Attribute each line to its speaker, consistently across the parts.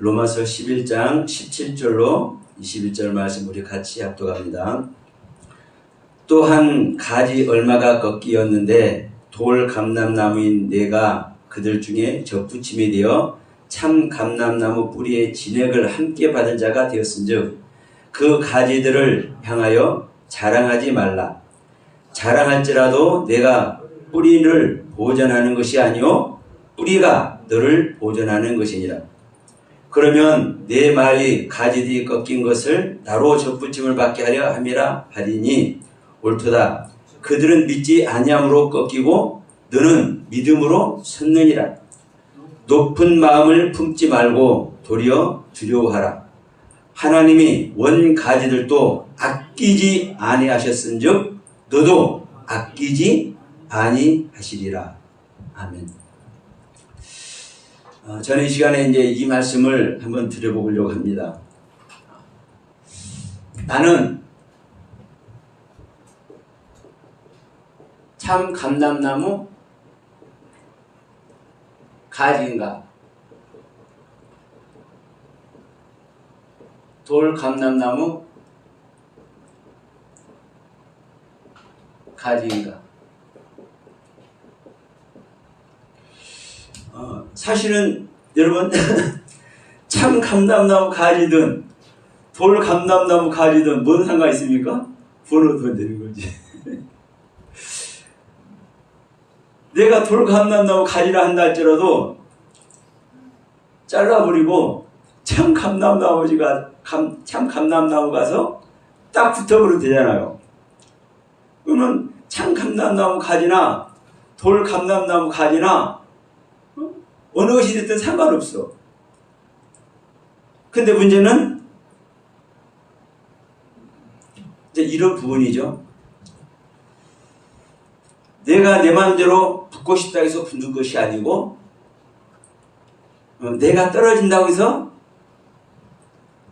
Speaker 1: 로마서 11장 17절로 21절 말씀 우리 같이 합독합니다. 또한 가지 얼마가 꺾이었는데 돌 감람나무인 내가 그들 중에 접붙임이 되어 참 감람나무 뿌리의 진액을 함께 받은 자가 되었은즉 그 가지들을 향하여 자랑하지 말라. 자랑할지라도 내가 뿌리를 보존하는 것이 아니요 뿌리가 너를 보존하는 것이니라. 그러면 내 말이 가지들이 꺾인 것을 나로 접붙임을 받게 하려 함이라 하리니 옳도다. 그들은 믿지 아니함으로 꺾이고 너는 믿음으로 섰느니라. 높은 마음을 품지 말고 도리어 두려워하라. 하나님이 원 가지들도 아끼지 아니하셨은즉 너도 아끼지 아니하시리라. 아멘. 저는 이 시간에 이제 이 말씀을 한번 드려보려고 합니다. 나는 참 감람나무 가지인가? 돌 감람나무 가지인가? 사실은 여러분 참 감람나무 가지든 돌 감람나무 가지든 뭔 상관 있습니까? 번호도 되는 거지. 내가 돌 감람나무 가지라 한다 할지라도 잘라버리고 참 감람나무 가서 딱 붙어버리면 되잖아요. 그러면 참 감람나무 가지나 돌 감람나무 가지나 어느 것이 됐든 상관없어. 근데 문제는 이제 이런 부분이죠. 내가 내 마음대로 붙고 싶다고 해서 붙는 것이 아니고 내가 떨어진다고 해서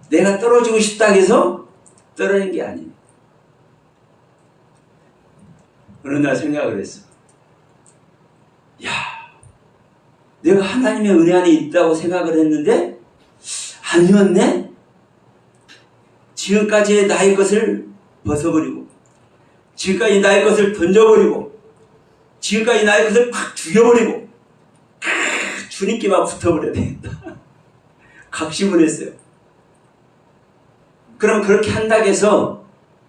Speaker 1: 내가 떨어지고 싶다고 해서 떨어진 게 아니에요. 어느 날 생각을 했어. 야, 내가 하나님의 은혜 안에 있다고 생각을 했는데 아니었네? 지금까지의 나의 것을 벗어버리고 지금까지 나의 것을 던져버리고 지금까지 나의 것을 팍 죽여버리고 주님께만 붙어버려야 되겠다. 각심을 했어요. 그럼 그렇게 한다고 해서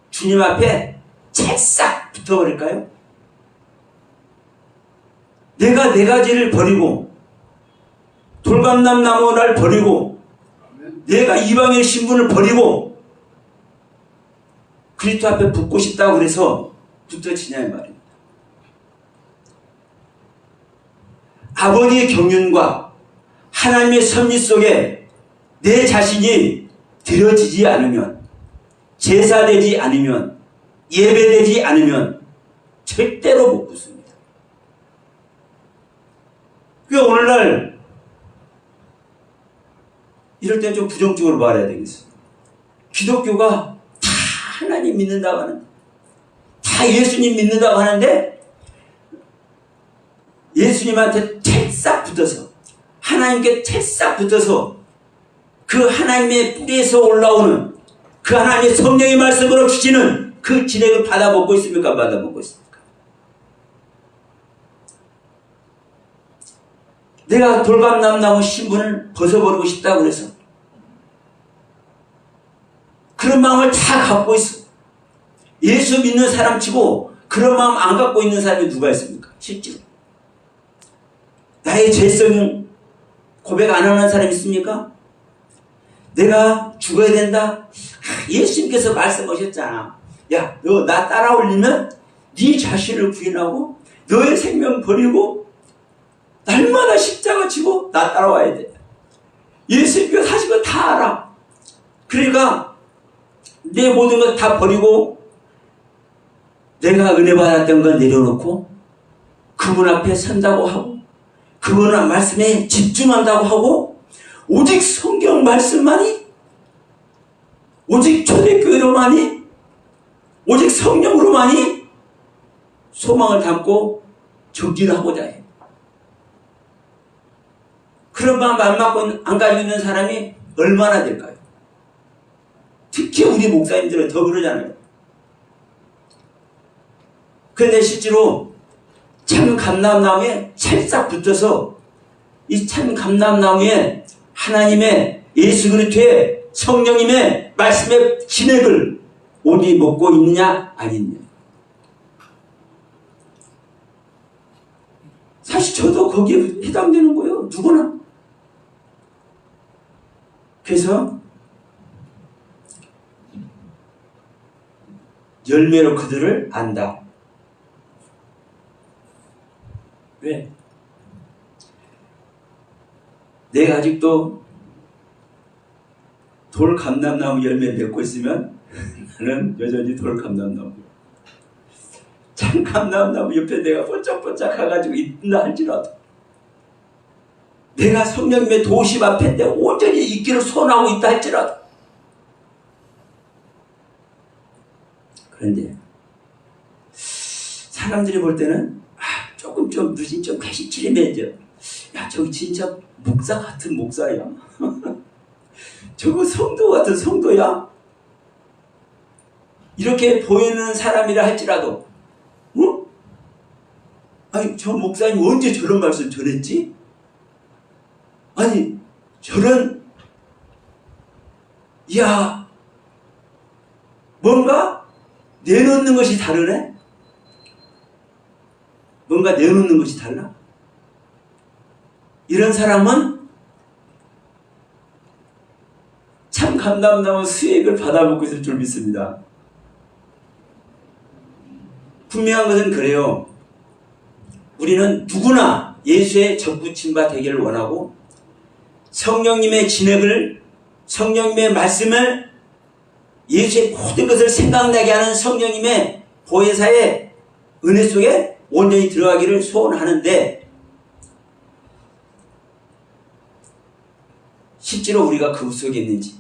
Speaker 1: 주님 앞에 채싹 붙어버릴까요? 내가 네 가지를 버리고 돌감람나무를 버리고 내가 이방인의 신분을 버리고 그리스도 앞에 붙고 싶다고 그래서 붙어지냐 이 말입니다. 아버지의 경륜과 하나님의 섭리 속에 내 자신이 드려지지 않으면 제사되지 않으면 예배되지 않으면 절대로 못 붙습니다. 그러니까 오늘날 이럴 땐 좀 부정적으로 말해야 되겠어요. 기독교가 다 하나님 믿는다고 하는데 다 예수님 믿는다고 하는데 예수님한테 채싹 붙어서 하나님께 채싹 붙어서 그 하나님의 뿌리에서 올라오는 그 하나님의 성령의 말씀으로 주시는 그 진액을 받아먹고 있습니까? 받아먹고 있습니까? 내가 돌감람나무 신분을 벗어버리고 싶다고 그래서 그런 마음을 다 갖고 있어. 예수 믿는 사람 치고 그런 마음 안 갖고 있는 사람이 누가 있습니까? 실제로. 나의 죄성 고백 안 하는 사람 있습니까? 내가 죽어야 된다? 예수님께서 말씀하셨잖아. 야, 너 나 따라오려면 네 자신을 부인하고 너의 생명 버리고 날마다 십자가 지고 나 따라와야 돼. 예수님께서 하신 거 다 알아. 그러니까 내 모든 것 다 버리고 내가 은혜 받았던 걸 내려놓고 그분 앞에 선다고 하고 그분 말씀에 집중한다고 하고 오직 성경 말씀만이 오직 초대교회로만이 오직 성령으로만이 소망을 담고 정진하고자 해. 그런 마음 안 갖고 안 가지고 있는 사람이 얼마나 될까요? 특히 우리 목사님들은 더 그러잖아요. 그런데 실제로 참 감람나무에 찰싹 붙어서 이 참 감람나무에 하나님의 예수 그리스도의 성령님의 말씀의 진액을 어디 먹고 있느냐 안 있느냐. 사실 저도 거기에 해당되는 거예요. 누구나. 그래서 열매로 그들을 안다. 왜? 내가 아직도 돌감람나무 열매 맺고 있으면 나는 여전히 돌감람나무. 참감람나무 옆에 내가 번쩍번쩍 가가지고 있다 할지라도 내가 성령님의 도심 앞에 내가 온전히 있기를 소원하고 있다 할지라도 그런데 사람들이 볼 때는 조금 좀 늦은 좀 가시칠이면 야 저기 진짜 목사 같은 목사야. 저거 성도 같은 성도야. 이렇게 보이는 사람이라 할지라도 어? 아니 저 목사님 언제 저런 말씀 전했지? 아니 저런 야 뭔가 내놓는 것이 다르네? 뭔가 내놓는 것이 달라? 이런 사람은 참 감람나무 수액을 받아먹고 있을 줄 믿습니다. 분명한 것은 그래요. 우리는 누구나 예수의 접붙임바 되기를 원하고 성령님의 진액을 성령님의 말씀을 예수의 모든 것을 생각나게 하는 성령님의 보혜사의 은혜 속에 온전히 들어가기를 소원하는데 실제로 우리가 그 속에 있는지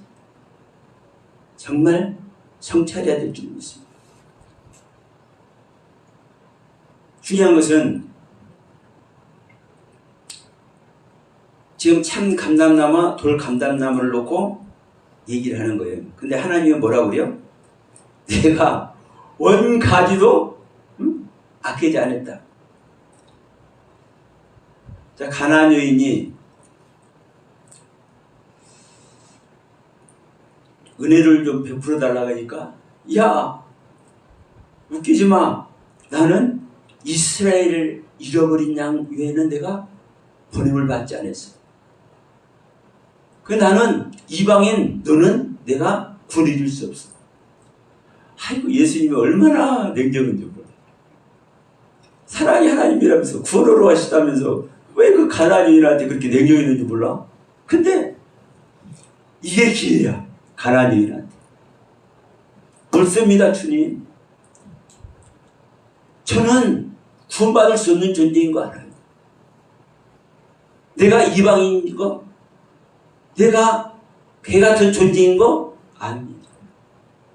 Speaker 1: 정말 성찰해야 될 줄 믿습니다. 중요한 것은 지금 참 감람나무와 돌 감람나무를 놓고 얘기를 하는 거예요. 근데 하나님은 뭐라고 그래요? 내가 원 가지도 아끼지 않았다. 자, 가나안 여인이 은혜를 좀 베풀어 달라고 하니까 야 웃기지 마. 나는 이스라엘을 잃어버린 양 외에는 내가 보냄을 받지 않았어. 그 나는 이방인 너는 내가 구원해줄 수 없어. 아이고 예수님이 얼마나 냉정한지 몰라. 사랑이 하나님이라면서 구원으로 하시다면서 왜 그 가나안인한테 그렇게 냉정했는지 몰라. 근데 이게 기회야. 가나안인한테 옳습니다 주님. 저는 구원받을 수 없는 존재인 거 알아요. 내가 이방인인 거 내가 개 같은 존재인 거 압니다.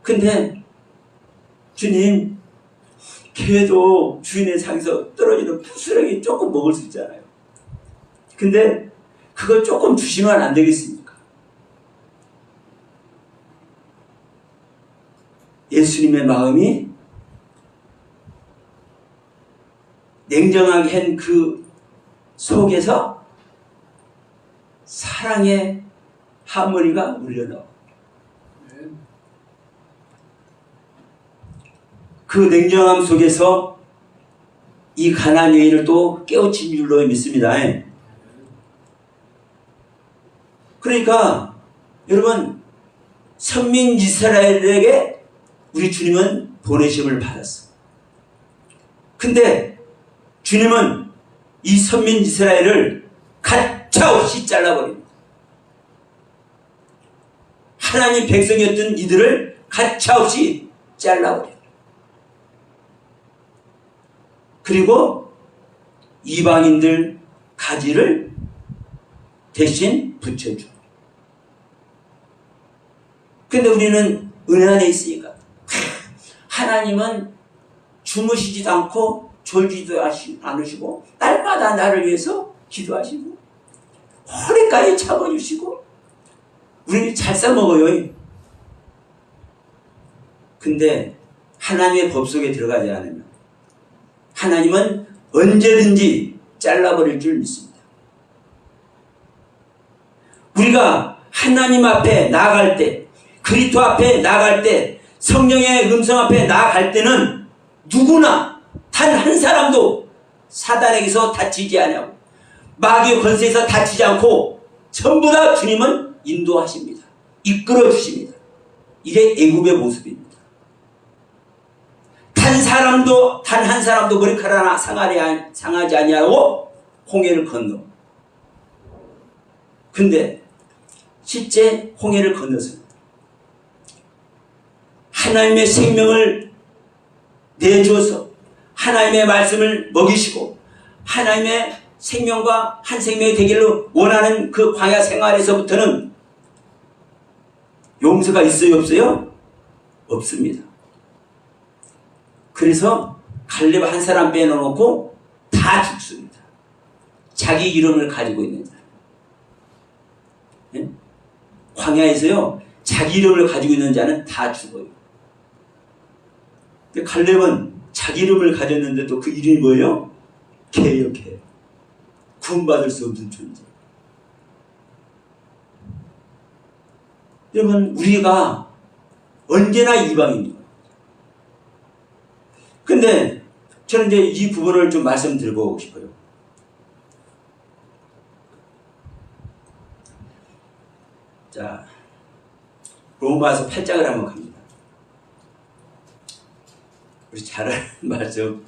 Speaker 1: 근데 주님 개도 주인의 상에서 떨어지는 부스러기 조금 먹을 수 있잖아요. 근데 그거 조금 주시면 안 되겠습니까? 예수님의 마음이 냉정하게 한 그 속에서 사랑의 하모니가 울려나와. 그 냉정함 속에서 이 가나안 여인을 또 깨우친 줄로 믿습니다. 그러니까 여러분 선민 이스라엘에게 우리 주님은 보내심을 받았어. 근데 주님은 이 선민 이스라엘을 가차없이 잘라버립니다. 하나님 백성이었던 이들을 가차없이 잘라버려요. 그리고 이방인들 가지를 대신 붙여줘. 근데 우리는 은혜 안에 있으니까 하나님은 주무시지도 않고 졸지도 않으시고 날마다 나를 위해서 기도하시고 허리까지 잡아주시고 우리 잘 싸먹어요. 근데 하나님의 법 속에 들어가지 않으면 하나님은 언제든지 잘라버릴 줄 믿습니다. 우리가 하나님 앞에 나아갈 때, 그리스도 앞에 나아갈 때, 성령의 음성 앞에 나아갈 때는 누구나 단 한 사람도 사단에게서 다치지 않냐고, 마귀의 권세에서 다치지 않고 전부 다 주님은 인도하십니다. 이끌어 주십니다. 이게 애굽의 모습입니다. 단 한 사람도 머리카락 하나 상하지 아니하고 홍해를 건너. 근데 실제 홍해를 건너서 하나님의 생명을 내주어서 하나님의 말씀을 먹이시고 하나님의 생명과 한 생명이 되기를 원하는 그 광야 생활에서부터는 용서가 있어요, 없어요? 없습니다. 그래서 갈렙 한 사람 빼놓고 다 죽습니다. 자기 이름을 가지고 있는 자들. 네? 광야에서요, 자기 이름을 가지고 있는 자는 다 죽어요. 근데 갈렙은 자기 이름을 가졌는데도 그 이름이 뭐예요? 개예요, 개. 구원받을 수 없는 존재. 여러분, 우리가 언제나 이방인입니다. 근데 저는 이제 이 부분을 좀 말씀드리고 싶어요. 자, 로마서 8장을 한번 갑니다. 우리 잘 아는 말씀.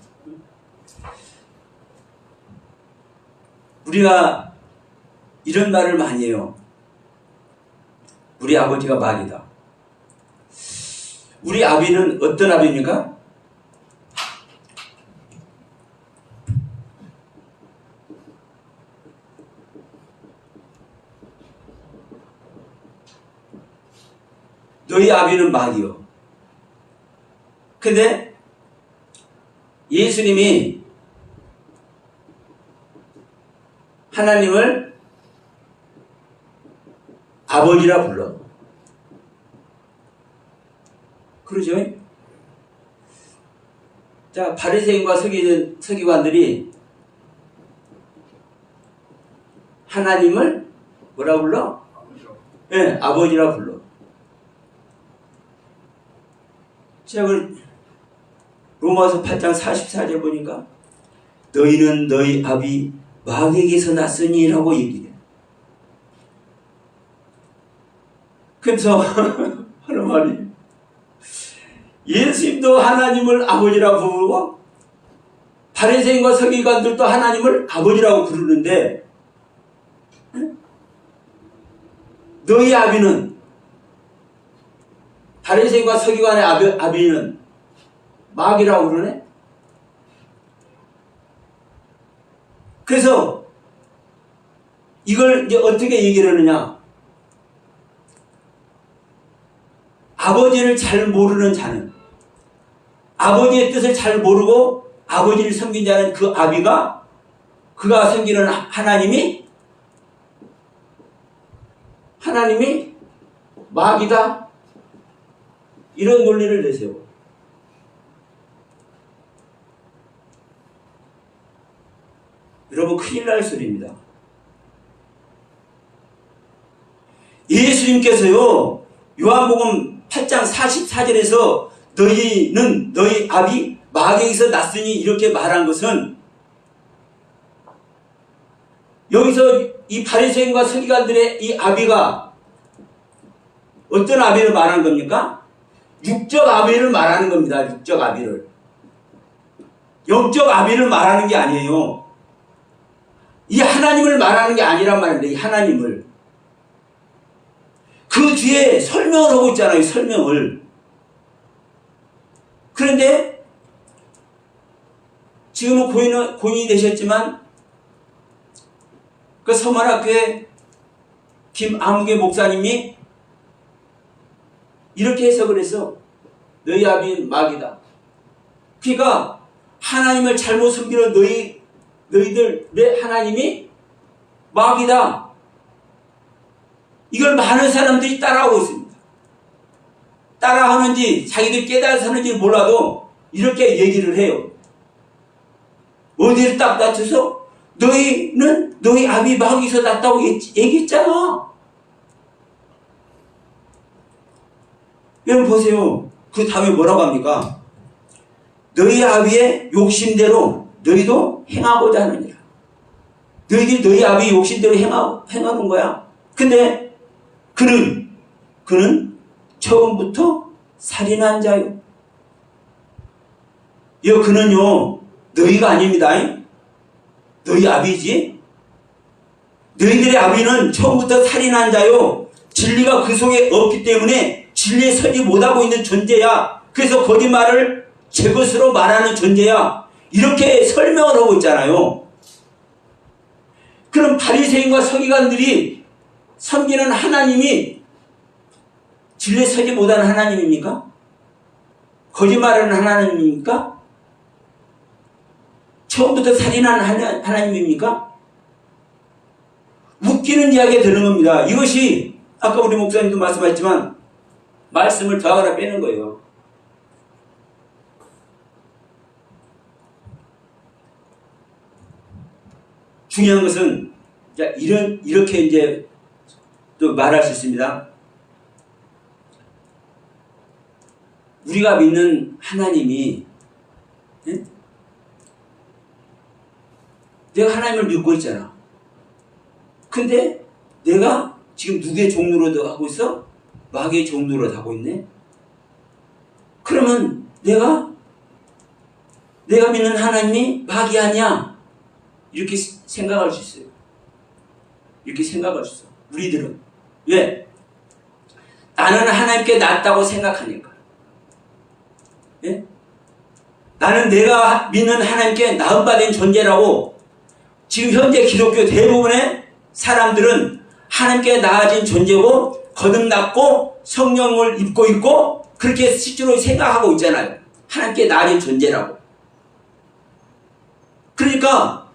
Speaker 1: 우리가 이런 말을 많이 해요. 우리 아버지가 마귀다. 우리 아비는 어떤 아비입니까? 너희 아비는 마귀요. 근데 예수님이 하나님을 아버지라 불러. 그러죠? 자, 바리새인과 서기관들이 하나님을 뭐라 불러? 예, 네, 아버지라 불러. 제가 로마서 8장 44절 보니까 너희는 너희 아비 마귀에게서 났으니 라고 얘기해. 그래서 하는 말이 예수님도 하나님을 아버지라고 부르고 바리새인과 서기관들도 하나님을 아버지라고 부르는데 너희 아비는 바리새인과 서기관의 아비는 마귀라고 그러네? 그래서 이걸 이제 어떻게 얘기를 하느냐? 아버지를 잘 모르는 자는, 아버지의 뜻을 잘 모르고 아버지를 섬긴 자는 그 아비가, 그가 섬기는 하나님이 마귀다. 이런 논리를 내세워. 여러분, 큰일 날 소리입니다. 예수님께서요, 요한복음 8장 44절에서 너희는 너희 아비 마귀에게서 났으니 이렇게 말한 것은 여기서 이 바리새인과 서기관들의 이 아비가 어떤 아비를 말하는 겁니까? 육적 아비를 말하는 겁니다. 육적 아비를. 영적 아비를 말하는 게 아니에요. 이 하나님을 말하는 게 아니란 말입니다. 이 하나님을. 그 뒤에 설명을 하고 있잖아요. 설명을. 그런데 지금은 고인이 되셨지만 그 서만학교의 김아무개 목사님이 이렇게 해석을 해서 너희 아비는 마귀다. 그러니까 하나님을 잘못 섬기는 너희들의 하나님이 마귀다. 이걸 많은 사람들이 따라하고 있습니다. 따라하는지 자기들 깨달아서 하는지 몰라도 이렇게 얘기를 해요. 어디를 딱 낮춰서 너희는 너희 아비 마귀에서 났다고 얘기했잖아. 여러분 보세요. 그 다음에 뭐라고 합니까? 너희 아비의 욕심대로 너희도 행하고자 하느니라. 너희들이 너희 아비의 욕심대로 행하는 거야. 근데 그는 처음부터 살인한 자요. 그는요 너희가 아닙니다. 너희 아비지. 너희들의 아비는 처음부터 살인한 자요. 진리가 그 속에 없기 때문에 진리에 서지 못하고 있는 존재야. 그래서 거짓말을 제 것으로 말하는 존재야. 이렇게 설명을 하고 있잖아요. 그럼 바리새인과 서기관들이 섬기는 하나님이 진리에 서지 못하는 하나님입니까? 거짓말하는 하나님입니까? 처음부터 살인하는 하나님입니까? 웃기는 이야기가 되는 겁니다. 이것이 아까 우리 목사님도 말씀하셨지만 말씀을 더하거나 빼는 거예요. 중요한 것은 이렇게 이제 또 말할 수 있습니다. 우리가 믿는 하나님이 내가 하나님을 믿고 있잖아. 근데 내가 지금 누구의 종로로 하고 있어? 마귀의 종로로 하고 있네. 그러면 내가 믿는 하나님이 마귀 아니야. 이렇게 생각할 수 있어요. 이렇게 생각할 수 있어. 우리들은. 왜? 나는 하나님께 낫다고 생각하니까. 예? 나는 내가 믿는 하나님께 나음받은 존재라고. 지금 현재 기독교 대부분의 사람들은 하나님께 나아진 존재고 거듭났고 성령을 입고 있고 그렇게 실제로 생각하고 있잖아요. 하나님께 나아진 존재라고. 그러니까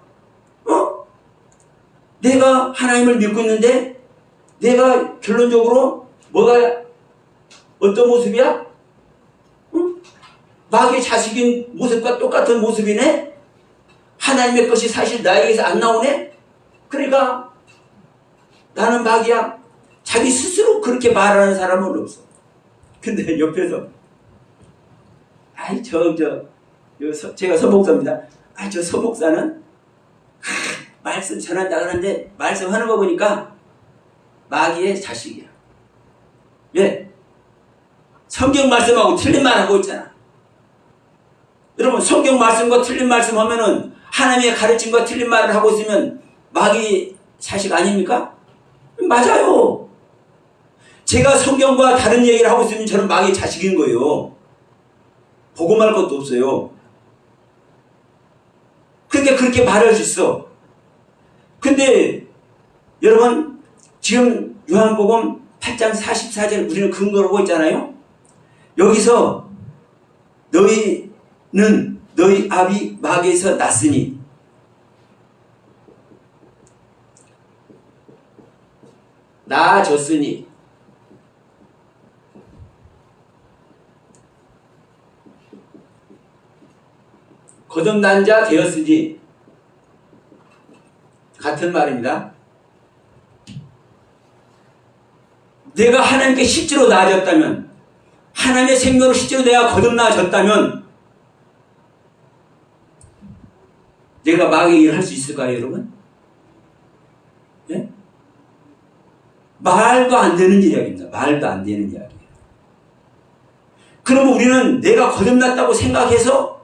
Speaker 1: 내가 하나님을 믿고 있는데 내가 결론적으로 어떤 모습이야? 마귀의 자식인 모습과 똑같은 모습이네? 하나님의 것이 사실 나에게서 안 나오네? 그러니까 나는 마귀야. 자기 스스로 그렇게 말하는 사람은 없어. 근데 옆에서 제가 서목사입니다. 저 서목사는 말씀 전한다 그러는데 말씀하는 거 보니까 마귀의 자식이야. 왜? 성경 말씀하고 틀린 말 하고 있잖아. 여러분 성경 말씀과 틀린 말씀 하면은 하나님의 가르침과 틀린 말을 하고 있으면 마귀 자식 아닙니까? 맞아요. 제가 성경과 다른 얘기를 하고 있으면 저는 마귀 자식인 거예요. 보고 말 것도 없어요. 그러니까 그렇게 말할 수 있어. 근데 여러분 지금 요한복음 8장 44절 우리는 근거로 보고 있잖아요. 여기서 너희는 너희 아비 마귀에서 났으니 나아졌으니 거듭난 자 되었으니 같은 말입니다. 내가 하나님께 실제로 나아졌다면 하나님의 생명으로 실제로 내가 거듭나졌다면 내가 마귀의 일을 할 수 있을까요, 여러분? 네? 말도 안 되는 이야기입니다. 말도 안 되는 이야기예요. 그러면 우리는 내가 거듭났다고 생각해서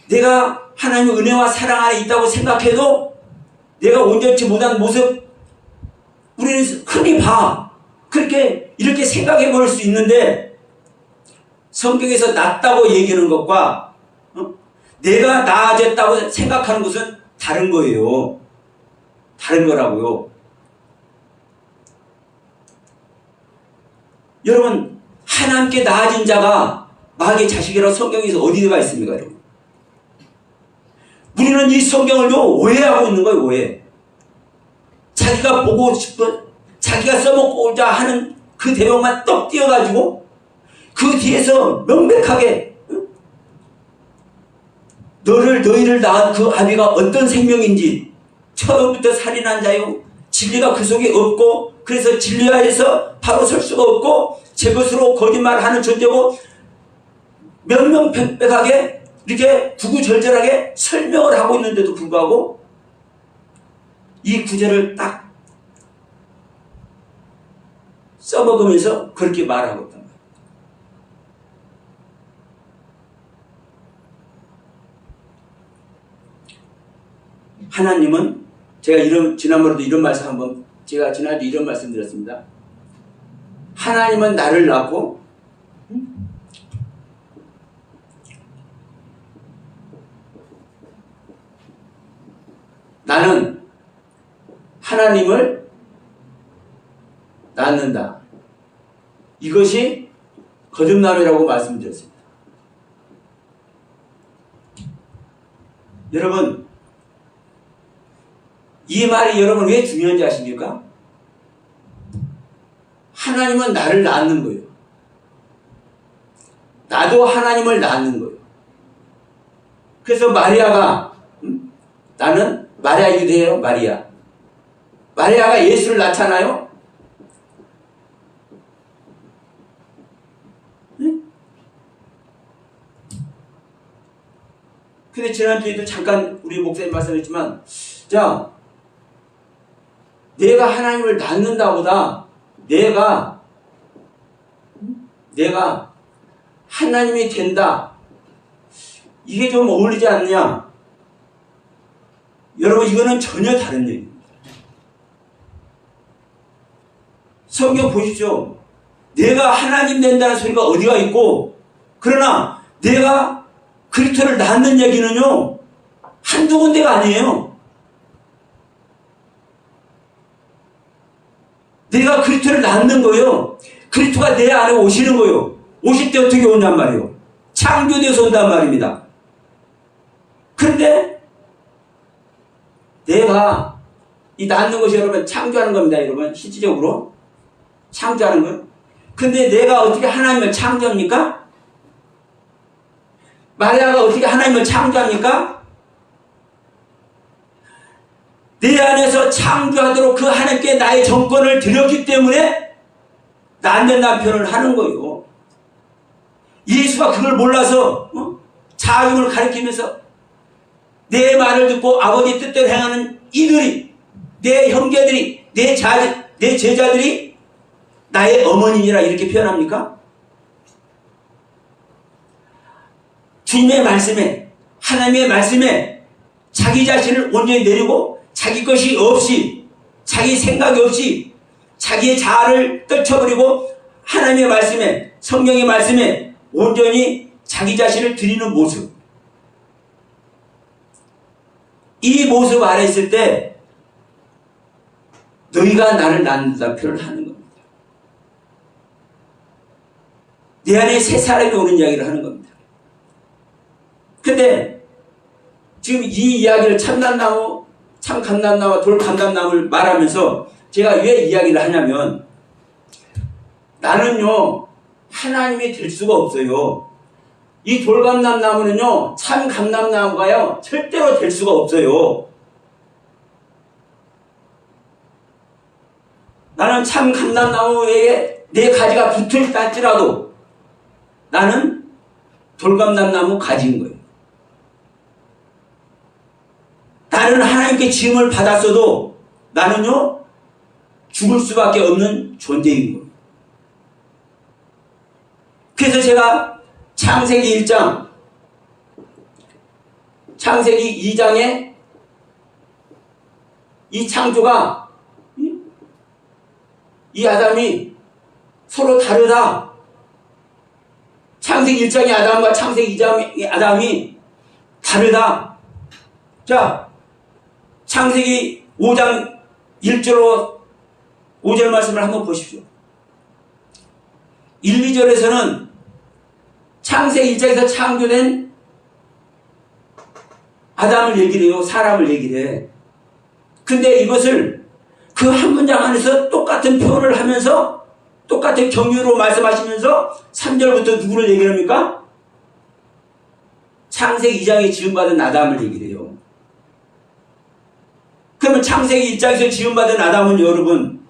Speaker 1: 내가 하나님의 은혜와 사랑 안에 있다고 생각해도 내가 온전치 못한 모습 우리는 흔히 봐. 이렇게 생각해 볼 수 있는데 성경에서 낫다고 얘기하는 것과 내가 나아졌다고 생각하는 것은 다른 거예요. 다른 거라고요. 여러분 하나님께 나아진 자가 마귀의 자식이라고 성경에서 어디가 있습니까, 여러분? 우리는 이 성경을요 오해하고 있는 거예요. 오해. 자기가 보고 싶은 자기가 써먹고자 하는 그 대목만 떡 띄어가지고 그 뒤에서 명백하게 너희를 낳은 그 아비가 어떤 생명인지 처음부터 살인한 자요 진리가 그 속에 없고 그래서 진리하에서 바로 설 수가 없고 제 것으로 거짓말하는 존재고 명명백백하게 이렇게 구구절절하게 설명을 하고 있는데도 불구하고 이 구절을 딱 써먹으면서 그렇게 말하고 있단 말이에요. 하나님은 제가 지난번에도 이런 말씀 한번 제가 지난주 이런 말씀 드렸습니다. 하나님은 나를 낳고 나는 하나님을 낳는다. 이것이 거듭남이라고 말씀드렸습니다. 여러분, 이 말이 여러분 왜 중요한지 아십니까? 하나님은 나를 낳는 거예요. 나도 하나님을 낳는 거예요. 그래서 마리아가 나는 마리아 유대예요. 마리아가 예수를 낳잖아요. 근데 지난주에도 잠깐 우리 목사님 말씀했지만 자 내가 하나님을 낳는다보다 내가 하나님이 된다. 이게 좀 어울리지 않느냐? 여러분 이거는 전혀 다른 얘기입니다. 성경 보십시오. 내가 하나님 된다는 소리가 어디가 있고 그러나 내가 그리스도를 낳는 얘기는요. 한두 군데가 아니에요. 내가 그리스도를 낳는 거예요. 그리스도가 내 안에 오시는 거예요. 오실 때 어떻게 온단 말이에요? 창조되어서 온단 말입니다. 그런데 내가 이 낳는 것이 여러분 창조하는 겁니다. 여러분 실질적으로 창조하는 거예요. 근데 내가 어떻게 하나님을 창조합니까? 마리아가 어떻게 하나님을 창조합니까? 내 안에서 창조하도록 그 하나님께 나의 정권을 드렸기 때문에 낳는 남편을 하는 거예요. 예수가 그걸 몰라서 자중을 가리키면서 내 말을 듣고 아버지 뜻대로 행하는 이들이 내 형제들이 내 제자들이 나의 어머니니라 이렇게 표현합니까? 주님의 말씀에 하나님의 말씀에 자기 자신을 온전히 내리고 자기 것이 없이 자기 생각이 없이 자기의 자아를 떨쳐버리고 하나님의 말씀에 성경의 말씀에 온전히 자기 자신을 드리는 모습 이 모습 아래 있을 때 너희가 나를 낳는다 표현을 하는 겁니다. 내 안에 새 사람이 오는 이야기를 하는 겁니다. 근데 지금 이 이야기를 참감나무, 참감남나무와 돌감남나무를 말하면서 제가 왜 이야기를 하냐면 나는요 하나님이 될 수가 없어요. 이 돌감남나무는요 참감남나무가요 절대로 될 수가 없어요. 나는 참감남나무에 내 가지가 붙어있다 할지라도 나는 돌감남나무 가지인 거예요. 나는 하나님께 지음을 받았어도 나는요 죽을 수밖에 없는 존재인 거예요. 그래서 제가 창세기 1장 창세기 2장에 이 창조가 이 아담이 서로 다르다. 창세기 1장의 아담과 창세기 2장의 아담이 다르다. 자, 창세기 5장 1절로 5절 말씀을 한번 보십시오. 1, 2절에서는 창세기 1장에서 창조된 아담을 얘기를 해요. 사람을 얘기를 해. 근데 이것을 그 한 문장 안에서 똑같은 표현을 하면서 똑같은 경유로 말씀하시면서 3절부터 누구를 얘기합니까? 창세기 2장에 지음받은 아담을 얘기를 해요. 그러면 창세기 1장에서 지음받은 아담은 여러분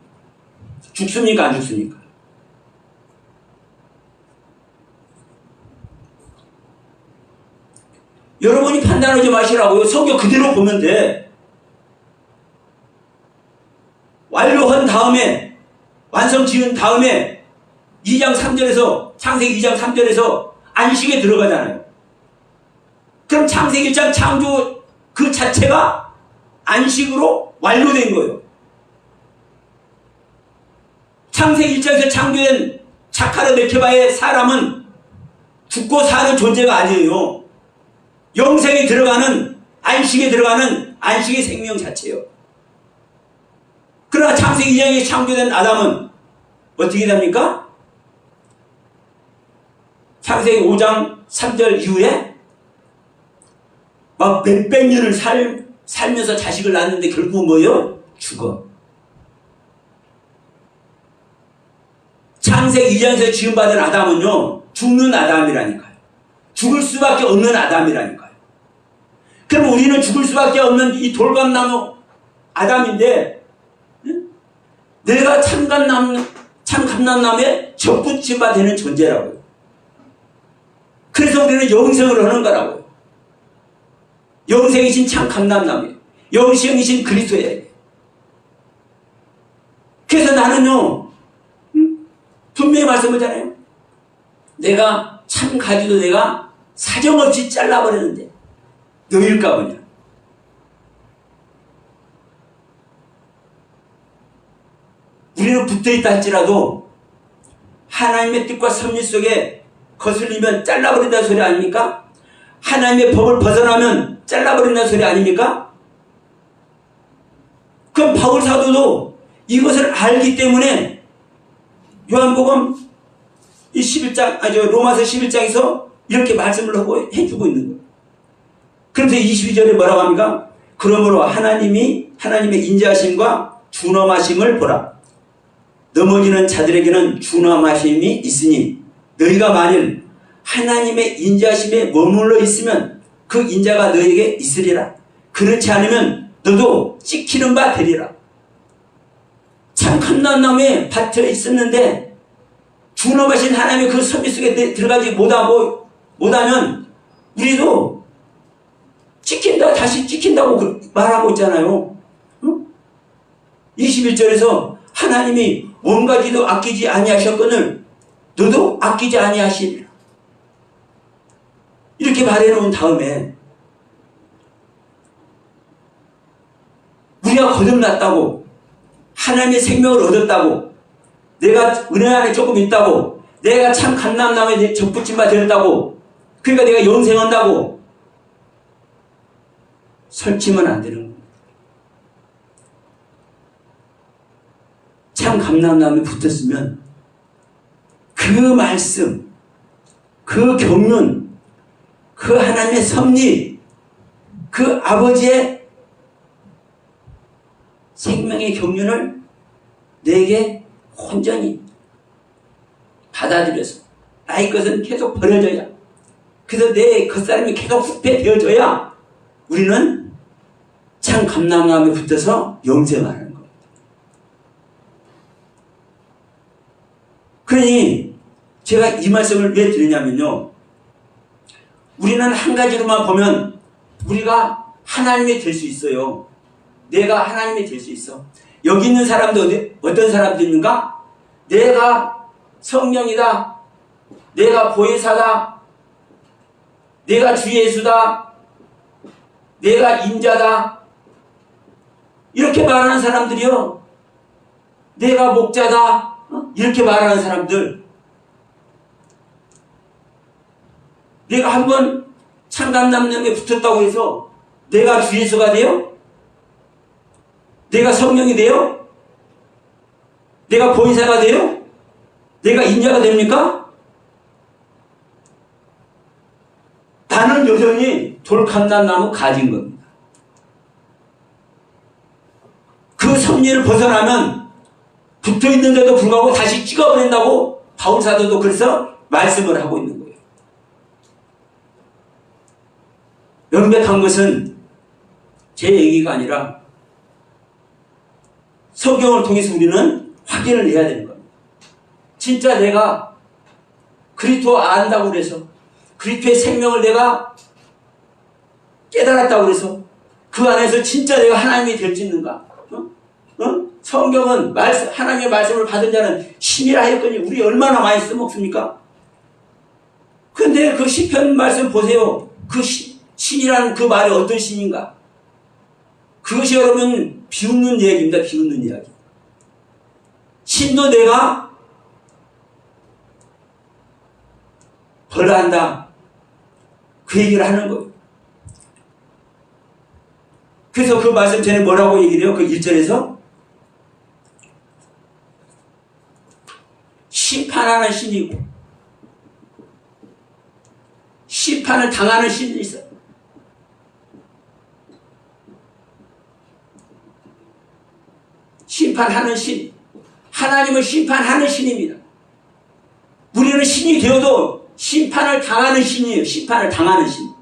Speaker 1: 죽습니까? 안 죽습니까? 여러분이 판단하지 마시라고요. 성경 그대로 보면 돼. 완료한 다음에, 완성 지은 다음에 2장 3절에서, 창세기 2장 3절에서 안식에 들어가잖아요. 그럼 창세기 1장 창조 그 자체가 안식으로 완료된 거예요. 창세기 1장에서 창조된 자카르 메케바의 사람은 죽고 사는 존재가 아니에요. 영생에 들어가는, 안식에 들어가는 안식의 생명 자체예요. 그러나 창세기 2장에 창조된 아담은 어떻게 됩니까? 창세기 5장 3절 이후에 막 몇백 년을 살면서 자식을 낳았는데 결국은 뭐예요? 죽어. 창세기 2장에서 지음받은 아담은요, 죽는 아담이라니까요. 죽을 수밖에 없는 아담이라니까요. 그럼 우리는 죽을 수밖에 없는 이 돌감나무 아담인데, 내가 참 감람나무에 접붙임바 되는 존재라고요. 그래서 우리는 영생을 하는 거라고요. 영생이신 참 감람나무예요. 영생이신 그리스도예요. 그래서 나는요, 분명히 말씀하잖아요. 내가 참 가지도 내가 사정없이 잘라버렸는데 너일까 보냐. 우리는 붙어있다 할지라도 하나님의 뜻과 섭리 속에 거슬리면 잘라버린다는 소리 아닙니까? 하나님의 법을 벗어나면 잘라버린다는 소리 아닙니까? 그럼 바울 사도도 이것을 알기 때문에 요한복음 이 11장, 로마서 11장에서 이렇게 말씀을 하고 해주고 있는 거예요. 그래서 22절에 뭐라고 합니까? 그러므로 하나님의 인자하심과 준엄하심을 보라. 넘어지는 자들에게는 준엄하심이 있으니 너희가 만일 하나님의 인자하심에 머물러 있으면 그 인자가 너희에게 있으리라. 그렇지 않으면 너도 찍히는 바 되리라. 참 감람나무에 밭에 있었는데 준엄하신 하나님의 그 섭리 속에 들어가지 못하면 우리도 찍힌다, 다시 찍힌다고 말하고 있잖아요. 응? 21절에서 하나님이 온가지도 아끼지 아니하셨거늘 너도 아끼지 아니하시리라. 이렇게 말해놓은 다음에 우리가 거듭났다고, 하나님의 생명을 얻었다고, 내가 은혜 안에 조금 있다고, 내가 참 감람나무에 접붙임 바 되었다고, 그러니까 내가 영생한다고 설치면 안 되는 겁니다. 참 감람나무에 붙었으면 그 말씀, 그 경륜, 그 하나님의 섭리, 그 아버지의 생명의 경륜을 내게 온전히 받아들여서 나의 것은 계속 버려져야, 그래서 내 겉사람이 계속 후패되어져야 우리는 참 감람나무에 붙어서 영생하는 겁니다. 그러니 제가 이 말씀을 왜 드리냐면요, 우리는 한 가지로만 보면 우리가 하나님이 될 수 있어요. 내가 하나님이 될 수 있어. 여기 있는 사람도 어떤 사람들인가? 내가 성령이다, 내가 보혜사다, 내가 주 예수다, 내가 인자다, 이렇게 말하는 사람들이요, 내가 목자다, 이렇게 말하는 사람들. 내가 한번 참감남령에 붙었다고 해서 내가 주 예수가 돼요? 내가 성령이 돼요? 내가 보혜사가 돼요? 내가 인자가 됩니까? 나는 여전히 돌감람나무 가진 겁니다. 그 섭리를 벗어나면 붙어 있는데도 불구하고 다시 찍어버린다고 바울 사도도 그래서 말씀을 하고 있는 거예요. 명백한 것은 제 얘기가 아니라 성경을 통해서 우리는 확인을 해야 되는 겁니다. 진짜 내가 그리스도 안다고 그래서 그리스도의 생명을 내가 깨달았다고 그래서 그 안에서 진짜 내가 하나님이 될 수 있는가? 성경은 하나님의 말씀을 받은 자는 신이라 하였거니 우리 얼마나 많이 써먹습니까? 근데 그 시편 말씀 보세요. 그 신이라는 그 말이 어떤 신인가? 그것이 여러분 비웃는 이야기입니다. 비웃는 이야기. 신도 내가 벌어야 한다. 그 얘기를 하는 거예요. 그래서 그 말씀 전에 뭐라고 얘기를 해요? 그 1절에서 심판하는 신이고 심판을 당하는 신이 있어. 심판하는 신. 하나님은 심판하는 신입니다. 우리는 신이 되어도 심판을 당하는 신이에요. 심판을 당하는 신.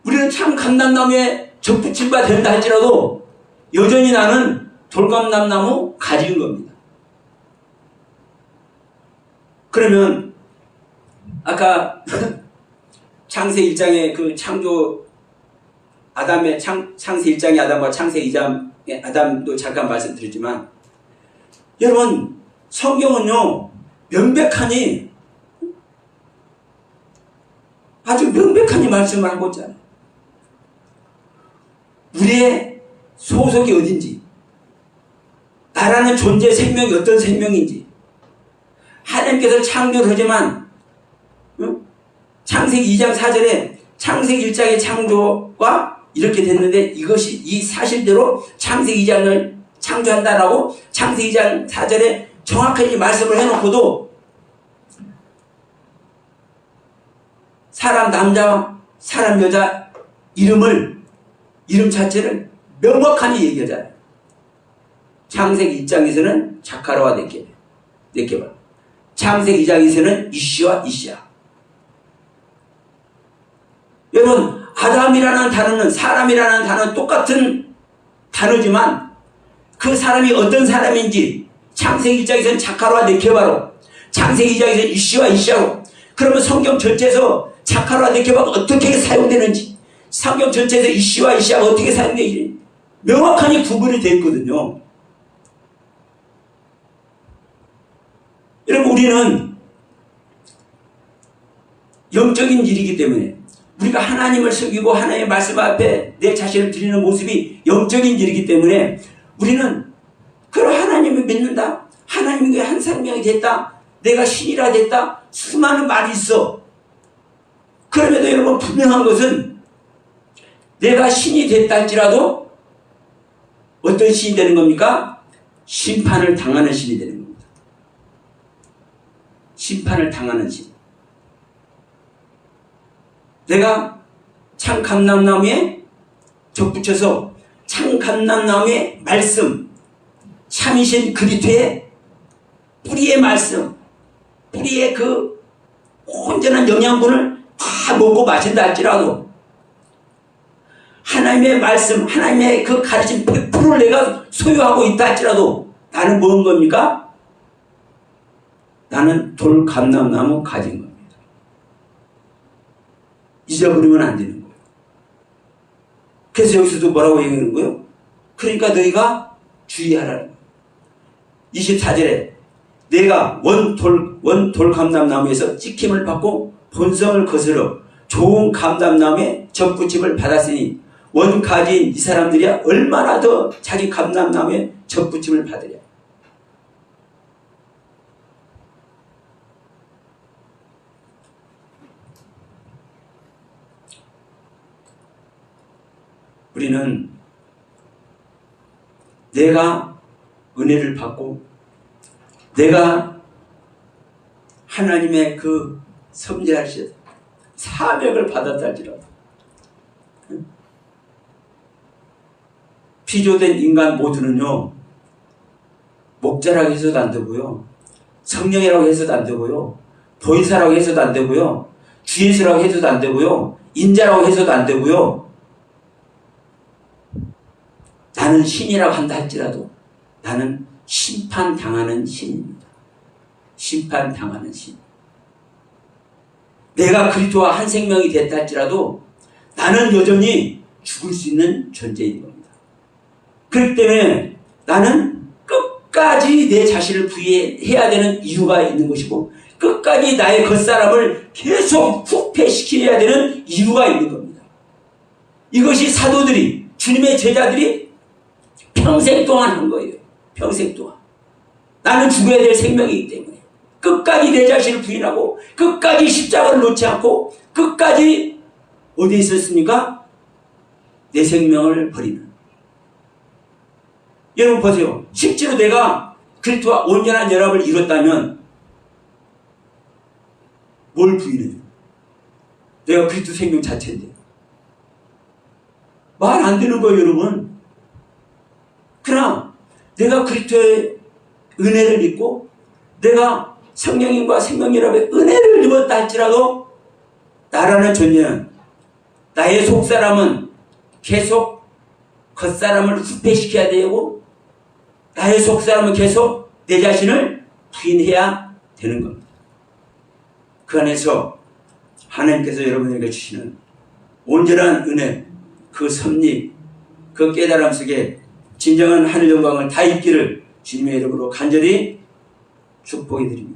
Speaker 1: 우리는 참 감람나무에 접붙임바 된다 할지라도 여전히 나는 돌감람나무 가지인 겁니다. 그러면 아까 창세 1장의 그 창조 아담의 창세 1장의 아담과 창세 2장의 아담도 잠깐 말씀드렸지만 여러분 성경은요 명백하니 아주 명백하니 말씀을 하고 있잖아요. 우리의 소속이 어딘지 나라는 존재 생명이 어떤 생명인지 하나님께서 창조를 하지만 창세기 2장 4절에 창세기 1장의 창조가 이렇게 됐는데 이것이 이 사실대로 창세기 2장을 창조한다라고 창세기 2장 4절에 정확하게 말씀을 해놓고도 사람 남자와 사람 여자 이름 자체를 명확하게 얘기하잖아요. 창세기 1장에서는 자카라와 네케바, 창세기 2장에서는 이시와 이시야. 여러분 아담이라는 단어는 사람이라는 단어는 똑같은 단어지만 그 사람이 어떤 사람인지 창세기 1장에서는 자카라와 네케바로 창세기 2장에서는 이시와 이시야로 그러면 성경 전체에서 자카라와 네케바가 어떻게 사용되는지 성경 전체에서 이시와 이시야가 어떻게 사용되는지 명확하게 구분이 되어 있거든요. 여러분 우리는 영적인 일이기 때문에 우리가 하나님을 섬기고 하나님의 말씀 앞에 내 자신을 드리는 모습이 영적인 일이기 때문에 우리는 그런 하나님을 믿는다. 하나님이 한 생명이 됐다. 내가 신이라 됐다. 수많은 말이 있어. 그럼에도 여러분 분명한 것은 내가 신이 됐다 할지라도 어떤 신이 되는 겁니까? 심판을 당하는 신이 되는 겁니다. 심판을 당하는 신. 내가 참감람나무에 접붙여서 참감람나무의 말씀, 참이신 그리스도의 뿌리의 말씀, 뿌리의 그 온전한 영양분을 다 먹고 마신다 할지라도 하나님의 말씀, 하나님의 그 가르침 100%를 내가 소유하고 있다 할지라도 나는 뭔 겁니까? 나는 돌감람나무 가진 겁니다. 잊어버리면 안 되는 거예요. 그래서 여기서도 뭐라고 얘기하는 거예요? 그러니까 너희가 주의하라는 거예요. 24절에 내가 원 돌감람나무에서 찍힘을 받고 본성을 거스러 좋은 감람나무에 접붙임을 받았으니 원가지인 이 사람들이야 얼마나 더 자기 감람나무에 접붙임을 받으랴. 우리는 내가 은혜를 받고 내가 하나님의 그 섭리하신 사명을 받았다 할지라도 피조된 인간 모두는요, 목자라고 해서도 안 되고요, 성령이라고 해서도 안 되고요, 보이사라고 해서도 안 되고요, 주예수라고 해서도 안 되고요, 인자라고 해서도 안 되고요, 나는 신이라고 한다 할지라도 나는 심판당하는 신입니다. 심판당하는 신. 내가 그리스도와 한 생명이 됐다 할지라도 나는 여전히 죽을 수 있는 존재인 겁니다. 그렇기 때문에 나는 끝까지 내 자신을 부인해야 되는 이유가 있는 것이고, 끝까지 나의 겉사람을 계속 후패시켜야 되는 이유가 있는 겁니다. 이것이 사도들이, 주님의 제자들이 평생 동안 한 거예요. 평생 동안. 나는 죽어야 될 생명이기 때문에 끝까지 내 자신을 부인하고, 끝까지 십자가를 놓지 않고, 끝까지 어디에 있었습니까? 내 생명을 버리는. 여러분 보세요. 실제로 내가 그리스도와 온전한 연합을 이뤘다면 뭘 부인해요? 내가 그리스도 생명 자체인데. 말 안 되는 거예요, 여러분. 그러나 내가 그리스도의 은혜를 입고 내가 성령님과 생명연합의 은혜를 입었다 할지라도 나라는 존재는, 나의 속사람은 계속 겉사람을 후패시켜야 되고, 나의 속사람은 계속 내 자신을 부인해야 되는 겁니다. 그 안에서 하나님께서 여러분에게 주시는 온전한 은혜, 그 섭리, 그 깨달음 속에 진정한 하늘 영광을 다 입기를 주님의 이름으로 간절히 축복해 드립니다.